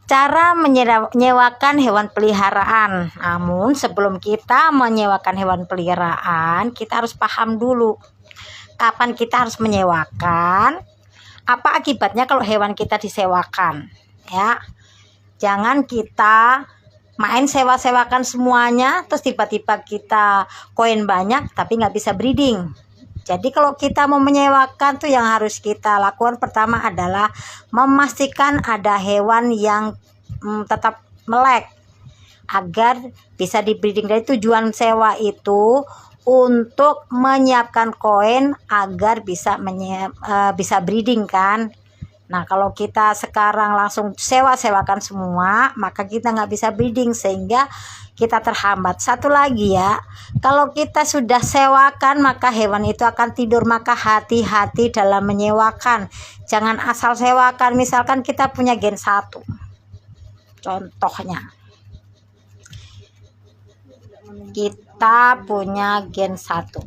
Cara menyewakan hewan peliharaan. Namun sebelum kita menyewakan hewan peliharaan, kita harus paham dulu kapan kita harus menyewakan, apa akibatnya kalau hewan kita disewakan, ya. Jangan kita main sewa-sewakan semuanya, terus tiba-tiba kita koin banyak tapi nggak bisa breeding. Jadi kalau kita mau menyewakan tuh yang harus kita lakukan pertama adalah memastikan ada hewan yang tetap melek agar bisa dibreeding. Dari tujuan sewa itu untuk menyiapkan koin agar bisa bisa breeding kan. Nah kalau kita sekarang langsung sewa-sewakan semua, maka kita nggak bisa breeding sehingga kita terhambat. Satu lagi ya, kalau kita sudah sewakan maka hewan itu akan tidur, maka hati-hati dalam menyewakan. Jangan asal sewakan. Misalkan kita punya gen 1, contohnya kita punya gen 1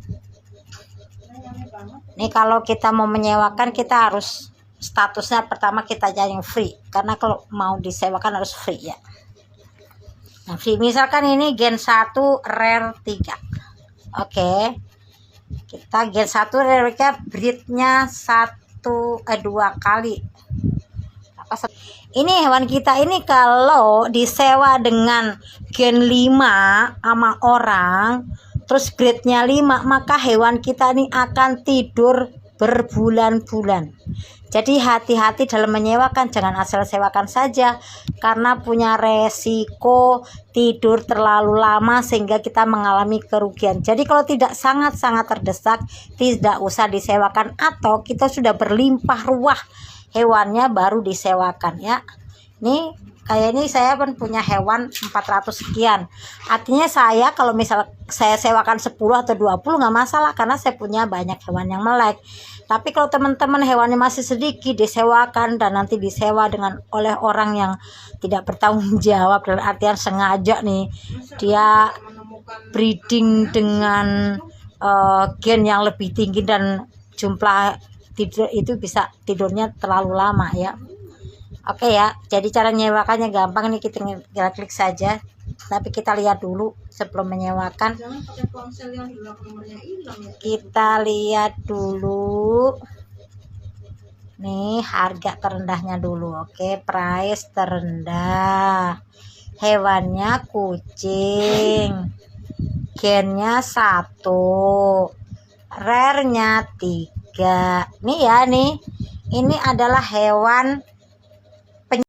nih, kalau kita mau menyewakan kita harus statusnya pertama kita jadi free, karena kalau mau disewakan harus free ya. Nah, free misalkan ini gen 1 rare 3. Oke. Kita gen 1 rare 3 breednya 2 kali. Ini hewan kita ini kalau disewa dengan gen 5 sama orang, terus grade-nya 5, maka hewan kita ini akan tidur berbulan-bulan. Jadi hati-hati dalam menyewakan, jangan asal sewakan saja karena punya resiko tidur terlalu lama sehingga kita mengalami kerugian. Jadi kalau tidak sangat-sangat terdesak, tidak usah disewakan, atau kita sudah berlimpah ruah hewannya baru disewakan ya. Nih kayak ini saya pun punya hewan 400 sekian. Artinya saya kalau misal saya sewakan 10 atau 20 nggak masalah karena saya punya banyak hewan yang melek. Tapi kalau teman-teman hewannya masih sedikit disewakan dan nanti disewa oleh orang yang tidak bertanggung jawab, dalam artian sengaja nih dia breeding dengan gen yang lebih tinggi dan jumlah tidur itu bisa tidurnya terlalu lama ya. Oke ya, jadi cara menyewakannya gampang nih, kita tinggal klik saja. Tapi kita lihat dulu sebelum menyewakan. Jangan pakai ponsel yang nomornya hilang ya. Kita lihat dulu. Nih harga terendahnya dulu. Oke, price terendah. Hewannya kucing. Gennya 1. Rare-nya 3. Nih ya nih. Ini adalah hewan